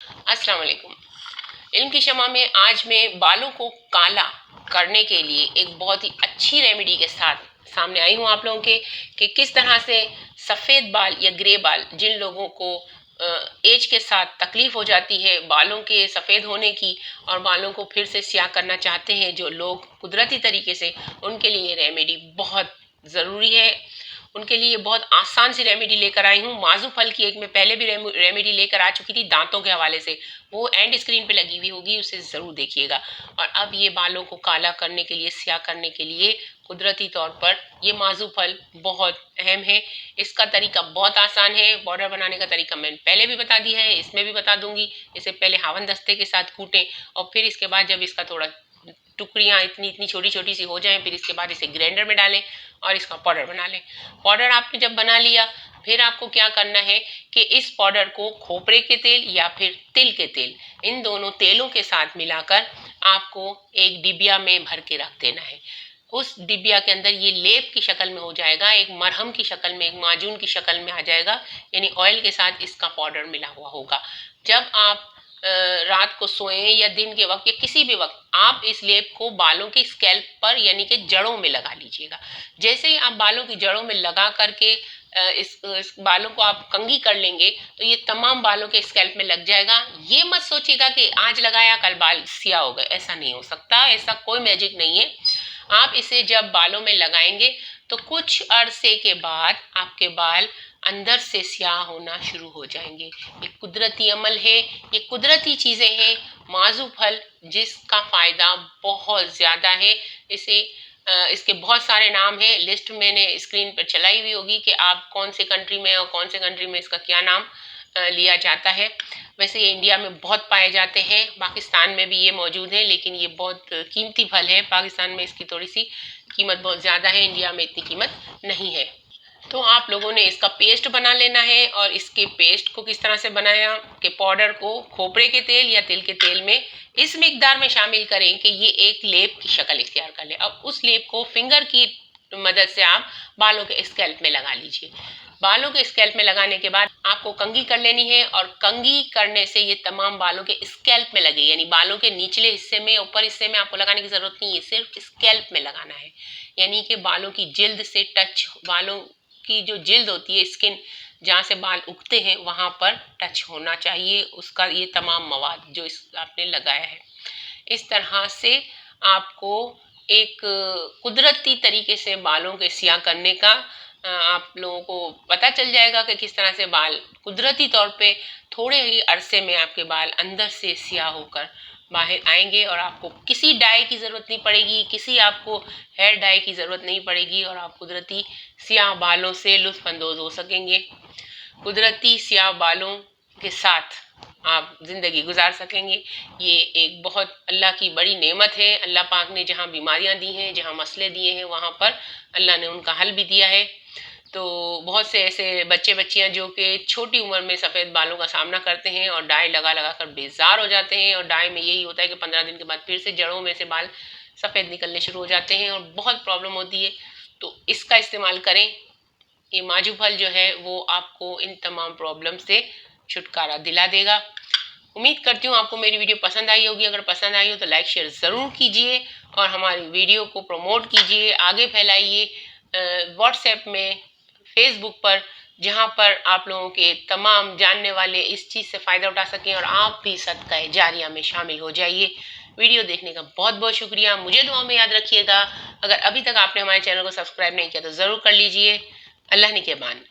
अस्सलाम वालेकुम। इल्म की शमा में आज मैं बालों को काला करने के लिए एक बहुत ही अच्छी रेमेडी के साथ सामने आई हूँ आप लोगों के कि किस तरह से सफ़ेद बाल या ग्रे बाल जिन लोगों को एज के साथ तकलीफ हो जाती है बालों के सफ़ेद होने की और बालों को फिर से स्याह करना चाहते हैं जो लोग कुदरती तरीके से, उनके लिए ये रेमेडी बहुत ज़रूरी है। उनके लिए बहुत आसान सी रेमेडी लेकर आई हूँ। माजू फल की एक मैं पहले भी रेमेडी लेकर आ चुकी थी दांतों के हवाले से, वो एंड स्क्रीन पे लगी हुई होगी, उसे ज़रूर देखिएगा। और अब ये बालों को काला करने के लिए, स्याह करने के लिए कुदरती तौर पर ये माजू फल बहुत अहम है। इसका तरीका बहुत आसान है। पाउडर बनाने का तरीका मैंने पहले भी बता दिया है, इसमें भी बता दूंगी। इसे पहले हावन दस्ते के साथ कूटें और फिर इसके बाद जब इसका थोड़ा टुकड़ियाँ इतनी इतनी छोटी छोटी सी हो जाएं, फिर इसके बाद इसे ग्राइंडर में डालें और इसका पाउडर बना लें। पाउडर आपने जब बना लिया, फिर आपको क्या करना है कि इस पाउडर को खोपरे के तेल या फिर तिल के तेल, इन दोनों तेलों के साथ मिलाकर आपको एक डिबिया में भर के रख देना है। उस डिबिया के अंदर ये लेप की शक्ल में हो जाएगा, एक मरहम की शक्ल में, एक माजून की शक्ल में आ जाएगा, यानी ऑयल के साथ इसका पाउडर मिला हुआ होगा। जब आप रात को सोएं या दिन के वक्त या किसी भी वक्त आप इस लेप को बालों की स्कैल्प पर यानी कि जड़ों में लगा लीजिएगा। जैसे ही आप बालों की जड़ों में लगा करके इस बालों को आप कंघी कर लेंगे तो ये तमाम बालों के स्कैल्प में लग जाएगा। ये मत सोचिएगा कि आज लगाया कल बाल सिया हो गए, ऐसा नहीं हो सकता, ऐसा कोई मैजिक नहीं है। आप इसे जब बालों में लगाएंगे तो कुछ अरसे के बाद आपके बाल अंदर से स्याह होना शुरू हो जाएंगे। ये कुदरती अमल है, ये कुदरती चीज़ें हैं। माजू फल जिसका फ़ायदा बहुत ज़्यादा है, इसे इसके बहुत सारे नाम हैं, लिस्ट मैंने स्क्रीन पर चलाई हुई होगी कि आप कौन से कंट्री में और कौन से कंट्री में इसका क्या नाम लिया जाता है। वैसे ये इंडिया में बहुत पाए जाते हैं, पाकिस्तान में भी ये मौजूद है, लेकिन ये बहुत कीमती फल है। पाकिस्तान में इसकी थोड़ी सी कीमत बहुत ज़्यादा है, इंडिया में इतनी कीमत नहीं है। तो आप लोगों ने इसका पेस्ट बना लेना है। और इसके पेस्ट को किस तरह से बनाया कि पाउडर को खोपरे के तेल या तिल के तेल में इस मिकदार में शामिल करें कि ये एक लेप की शक्ल इख्तियार कर ले। अब उस लेप को फिंगर की मदद से आप बालों के स्कैल्प में लगा लीजिए। बालों के स्कैल्प में लगाने के बाद आपको कंघी कर लेनी है और कंघी करने से ये तमाम बालों के स्कैल्प में लगे, यानी बालों के निचले हिस्से में, ऊपर हिस्से में आपको लगाने की जरूरत नहीं है, सिर्फ स्कैल्प में लगाना है। यानी कि बालों की जिल्द से टच, बालों की जो जिल्द होती है, स्किन जहाँ से बाल उगते हैं वहां पर टच होना चाहिए उसका ये तमाम मवाद जो इस आपने लगाया है। इस तरह से आपको एक कुदरती तरीके से बालों के स्याह करने का आप लोगों को पता चल जाएगा कि किस तरह से बाल कुदरती तौर पे थोड़े ही अरसे में आपके बाल अंदर से स्याह होकर बाहर आएंगे और आपको किसी डाई की ज़रूरत नहीं पड़ेगी, किसी आपको हेयर डाई की ज़रूरत नहीं पड़ेगी और आप कुदरती स्याह बालों से लुत्फ़अंदोज़ हो सकेंगे। कुदरती स्याह बालों के साथ आप ज़िंदगी गुजार सकेंगे। ये एक बहुत अल्लाह की बड़ी नेमत है। अल्लाह पाक ने जहाँ बीमारियाँ दी हैं, जहाँ मसले दिए हैं, वहाँ पर अल्लाह ने उनका हल भी दिया है। तो बहुत से ऐसे बच्चे बच्चियां जो कि छोटी उम्र में सफ़ेद बालों का सामना करते हैं और डाई लगा लगा कर बेजार हो जाते हैं। और डाई में यही होता है कि 15 दिन के बाद फिर से जड़ों में से बाल सफ़ेद निकलने शुरू हो जाते हैं और बहुत प्रॉब्लम होती है। तो इसका इस्तेमाल करें। ये माजू फल जो है वो आपको इन तमाम प्रॉब्लम से छुटकारा दिला देगा। उम्मीद करती हूँ आपको मेरी वीडियो पसंद आई होगी। अगर पसंद आई हो तो लाइक शेयर ज़रूर कीजिए और हमारी वीडियो को प्रमोट कीजिए, आगे फैलाइए व्हाट्सएप में, फेसबुक पर, जहाँ पर आप लोगों के तमाम जानने वाले इस चीज़ से फ़ायदा उठा सकें और आप भी सदका जारिया में शामिल हो जाइए। वीडियो देखने का बहुत बहुत शुक्रिया। मुझे दुआ में याद रखिएगा। अगर अभी तक आपने हमारे चैनल को सब्सक्राइब नहीं किया तो ज़रूर कर लीजिए। अल्लाह निगहबान।